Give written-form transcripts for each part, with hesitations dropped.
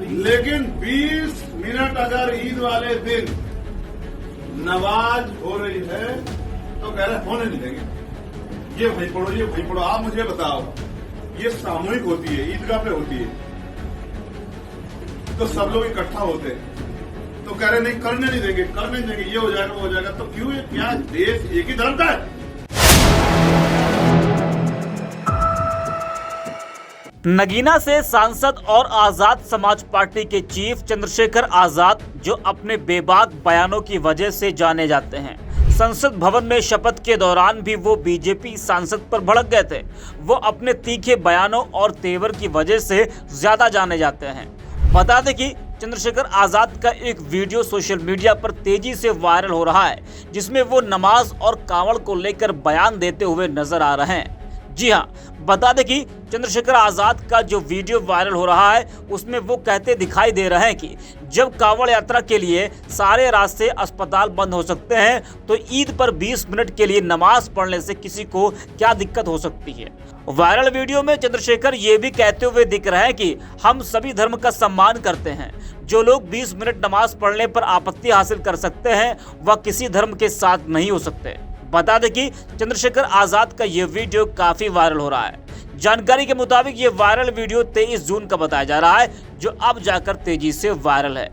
लेकिन 20 मिनट अगर ईद वाले दिन नमाज हो रही है तो कह रहे होने नहीं देंगे। ये भाई पढ़ो, ये भाई पढ़ो। आप मुझे बताओ, ये सामूहिक होती है, ईदगाह पे होती है, तो सब लोग इकट्ठा होते हैं, तो कह रहे नहीं करने नहीं देंगे, करने नहीं देंगे, ये हो जाएगा वो हो जाएगा। तो क्यों, ये क्या देश एक ही धर्म का है? नगीना से सांसद और आजाद समाज पार्टी के चीफ चंद्रशेखर आजाद, जो अपने बेबाक बयानों की वजह से जाने जाते हैं, संसद भवन में शपथ के दौरान भी वो बीजेपी सांसद पर भड़क गए थे। वो अपने तीखे बयानों और तेवर की वजह से ज्यादा जाने जाते हैं। बता दें कि चंद्रशेखर आजाद का एक वीडियो सोशल मीडिया पर तेजी से वायरल हो रहा है, जिसमें वो नमाज और कांवड़ को लेकर बयान देते हुए नजर आ रहे हैं। जी हाँ, बता दें कि चंद्रशेखर आजाद का जो वीडियो वायरल हो रहा है, उसमें वो कहते दिखाई दे रहे हैं कि जब कांवड़ यात्रा के लिए सारे रास्ते अस्पताल बंद हो सकते हैं, तो ईद पर 20 मिनट के लिए नमाज पढ़ने से किसी को क्या दिक्कत हो सकती है। वायरल वीडियो में चंद्रशेखर ये भी कहते हुए दिख रहे हैं कि हम सभी धर्म का सम्मान करते हैं। जो लोग 20 मिनट नमाज पढ़ने पर आपत्ति हासिल कर सकते हैं, वह किसी धर्म के साथ नहीं हो सकते। बता दें कि चंद्रशेखर आजाद का ये वीडियो काफी वायरल हो रहा है। जानकारी के मुताबिक ये वायरल वीडियो 23 जून का बताया जा रहा है, जो अब जाकर तेजी से वायरल है।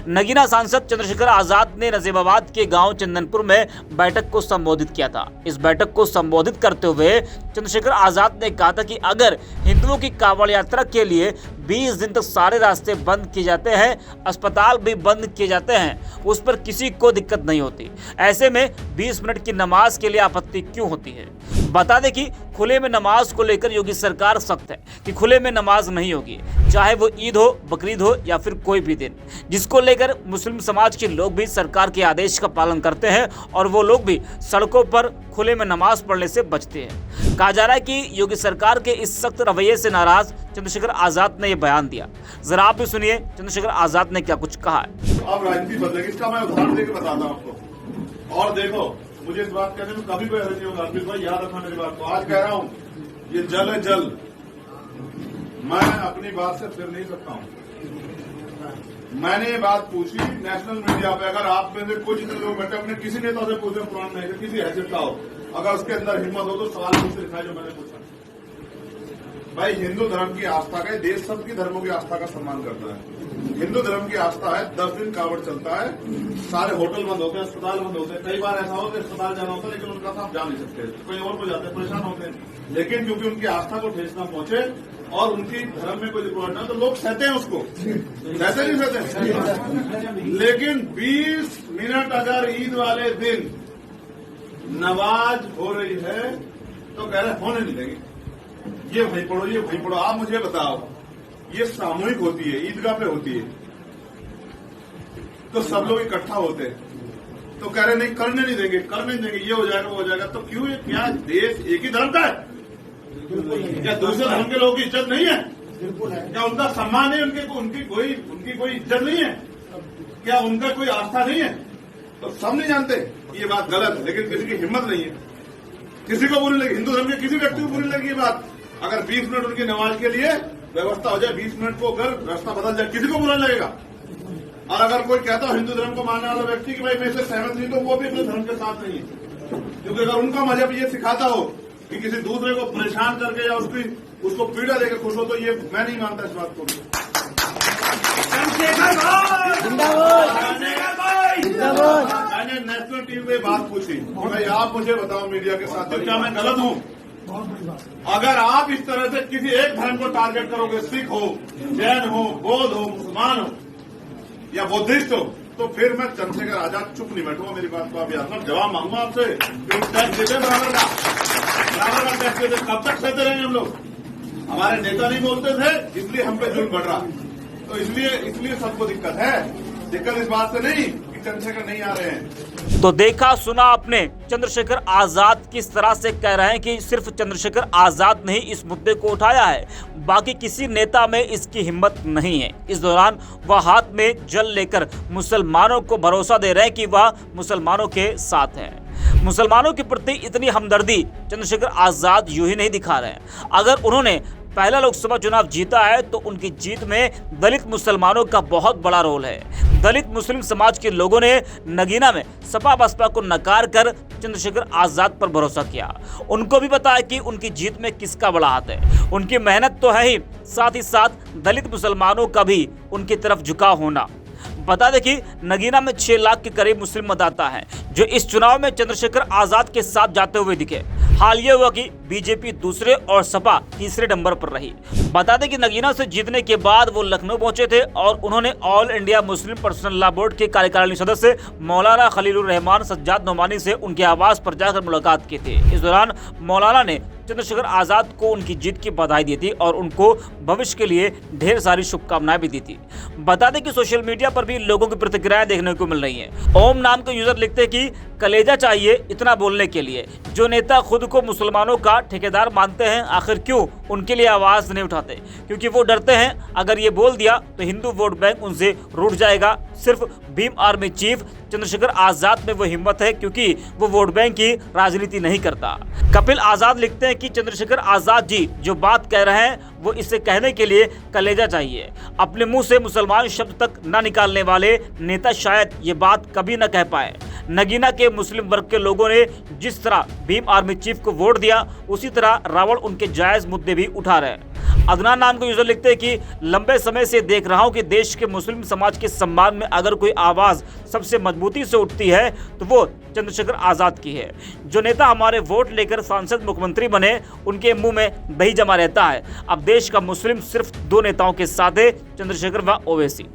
नगीना सांसद चंद्रशेखर आजाद ने नजीबाबाद के गांव चंदनपुर में बैठक को संबोधित किया था। इस बैठक को संबोधित करते हुए चंद्रशेखर आजाद ने कहा था कि अगर हिंदुओं की कांवड़ यात्रा के लिए 20 दिन तक सारे रास्ते बंद किए जाते हैं, अस्पताल भी बंद किए जाते हैं, उस पर किसी को दिक्कत नहीं होती। ऐसे में 20 मिनट की नमाज के लिए आपत्ति क्यों होती है? बता दें कि खुले में नमाज को लेकर योगी सरकार सख्त है कि खुले में नमाज नहीं होगी, चाहे वो ईद हो, बकरीद हो या फिर कोई भी दिन, जिसको लेकर मुस्लिम समाज के लोग भी सरकार के आदेश का पालन करते हैं और वो लोग भी सड़कों पर खुले में नमाज पढ़ने से बचते हैं। कहा जा रहा है कि योगी सरकार के इस सख्त रवैये से नाराज चंद्रशेखर आजाद ने यह बयान दिया। जरा आप भी सुनिए चंद्रशेखर आजाद ने क्या कुछ कहा है। अब राजनीति बदलेगी, इसका मैं उदाहरण देकर बताता हूँ आपको। और देखो, मुझे इस बात कहने में कभी कोई हर्ज नहीं होगा। अर्पित भाई याद रखना मेरी बात को। आज कह रहा हूँ, ये जल है जल, मैं अपनी बात से फिर नहीं सकता हूँ। मैंने ये बात पूछी नेशनल मीडिया पे। अगर आप में से कुछ इतने लोग बैठे, अपने किसी नेता से पूछे, पुराने नहीं, किसी हैसियत का हो, अगर उसके अंदर हिम्मत हो तो सवाल मुझसे दिखाए जो मैंने पूछा। भाई, हिंदू धर्म की आस्था का, देश सबकी धर्मों की आस्था का सम्मान करता है। हिंदू धर्म की आस्था है, 10 दिन कांवड़ चलता है, सारे होटल बंद होते हैं, अस्पताल बंद होते हैं। कई बार ऐसा हो कि अस्पताल जाना होता है, लेकिन उनका साथ जा नहीं सकते, कोई और को जाते हैं, परेशान होते हैं। लेकिन क्योंकि उनकी आस्था को ठेस न पहुंचे और उनकी धर्म में कोई रिकॉर्ड ना, तो लोग सहते हैं उसको, सहते नहीं सहते। लेकिन 20 मिनट अगर ईद वाले दिन नमाज हो रही है तो कह रहे होने नहीं देंगे। ये भाई पढ़ो, ये भाई पढ़ो। आप मुझे बताओ, ये सामूहिक होती है, ईदगाह पे होती है, तो सब लोग इकट्ठा होते हैं, तो कह रहे नहीं करने नहीं देंगे, करने नहीं देंगे, ये हो जाएगा वो हो जाएगा। तो क्यों, ये क्या देश एक ही धर्म का है? क्या दूसरे धर्म के लोगों की इज्जत नहीं है? क्या उनका सम्मान है? उनकी कोई इज्जत नहीं है? क्या उनका कोई आस्था नहीं है? तो सब नहीं जानते ये बात गलत है, लेकिन किसी की हिम्मत नहीं है। किसी को बुरी लगी, हिंदू धर्म के किसी व्यक्ति को बुरी लगी ये बात। अगर 20 मिनट उनकी नमाज के लिए व्यवस्था हो जाए, 20 मिनट को अगर रास्ता बदल जाए, किसी को बुरा लगेगा। और अगर कोई कहता हो हिंदू धर्म को मानने वाला व्यक्ति कि भाई मैं इससे सहमत नहीं, तो वो भी अपने धर्म के साथ नहीं है। क्योंकि अगर उनका मजहब ये सिखाता हो कि किसी दूसरे को परेशान करके या उसको पीड़ा देकर खुश हो, तो ये मैं नहीं मानता इस बात को। मैंने नेशनल टीवी पे बात पूछी, भाई आप मुझे बताओ मीडिया के साथ, क्या मैं गलत हूँ? अगर आप इस तरह से किसी एक धर्म को टारगेट करोगे, सिख हो, जैन हो, बौद्ध हो, मुसलमान हो या बुद्धिस्ट हो, तो फिर मैं चंद्रशेखर आजाद चुप नहीं बैठूंगा। मेरी बात को आप याद रखना, जवाब मांगूंगा आपसे। टैक्स देते बराबर का टैक्स देते, कब तक सहते रहेंगे हम लोग? हमारे नेता नहीं बोलते थे, इसलिए हम पे जुल्म बढ़ रहा। तो इसलिए सबको दिक्कत है। दिक्कत इस बात से नहीं कि चंद्रशेखर नहीं आ रहे हैं। तो देखा सुना आपने, चंद्रशेखर आजाद किस तरह से कह रहे हैं कि सिर्फ चंद्रशेखर आजाद ने ही इस मुद्दे को उठाया है, बाकी किसी नेता में इसकी हिम्मत नहीं है। इस दौरान वह हाथ में जल लेकर मुसलमानों को भरोसा दे रहे हैं कि वह मुसलमानों के साथ हैं। मुसलमानों के प्रति इतनी हमदर्दी चंद्रशेखर आजाद यूं ही नहीं दिखा रहे हैं। अगर उन्होंने पहला लोकसभा चुनाव जीता है तो उनकी जीत में दलित मुसलमानों का बहुत बड़ा रोल है। दलित मुस्लिम समाज के लोगों ने नगीना में सपा बसपा को नकार कर चंद्रशेखर आजाद पर भरोसा किया। उनको भी पता है कि उनकी जीत में किसका बड़ा हाथ है। उनकी मेहनत तो है ही साथ दलित मुसलमानों का भी उनकी तरफ झुकाव होना। बता दें कि नगीना में 6 लाख के करीब मुस्लिम मतदाता हैं जो इस चुनाव में चंद्रशेखर आजाद के साथ जाते हुए दिखे। हाल ये हुआ कि बीजेपी दूसरे और सपा तीसरे नंबर पर रही। बता दें कि नगीना से जीतने के बाद वो लखनऊ पहुंचे थे और उन्होंने all India Muslim personal law board के कार्यकारिणी सदस्य मौलाना खलीलुर रहमान सज्जाद नोमानी से उनके आवास पर जाकर मुलाकात की थी। इस दौरान मौलाना ने चंद्रशेखर आजाद को उनकी जीत की बधाई दी थी और उनको भविष्य के लिए ढेर सारी शुभकामनाएं भी दी थी। बता दें कि सोशल मीडिया पर भी लोगों की प्रतिक्रियाएं देखने को मिल रही हैं। ओम नाम के यूजर लिखते हैं कि कलेजा चाहिए इतना बोलने के लिए। जो नेता खुद को मुसलमानों का ठेकेदार मानते हैं आखिर क्यों उनके लिए आवाज नहीं उठाते? क्योंकि वो डरते हैं अगर ये बोल दिया तो हिंदू वोट बैंक उनसे रूठ जाएगा। सिर्फ भीम आर्मी चीफ चंद्रशेखर आजाद में वो हिम्मत है क्योंकि वो वोट बैंक की राजनीति नहीं करता। कपिल आजाद लिखते हैं कि चंद्रशेखर आजाद जी जो बात कह रहे हैं वो इसे कहने के लिए कलेजा चाहिए। अपने मुंह से मुसलमान शब्द तक न निकालने वाले नेता शायद ये बात कभी न कह पाए। नगीना के मुस्लिम वर्ग के लोगों ने जिस तरह भीम आर्मी चीफ को वोट दिया उसी तरह रावण उनके जायज मुद्दे भी उठा रहे हैं। अदनान नाम के यूजर लिखते हैं कि लंबे समय से देख रहा हूं कि देश के मुस्लिम समाज के सम्मान में अगर कोई आवाज सबसे मजबूती से उठती है तो वो चंद्रशेखर आजाद की है। जो नेता हमारे वोट लेकर सांसद मुख्यमंत्री बने उनके मुंह में दही जमा रहता है। अब देश का मुस्लिम सिर्फ 2 नेताओं के साथ है, चंद्रशेखर व ओवैसी।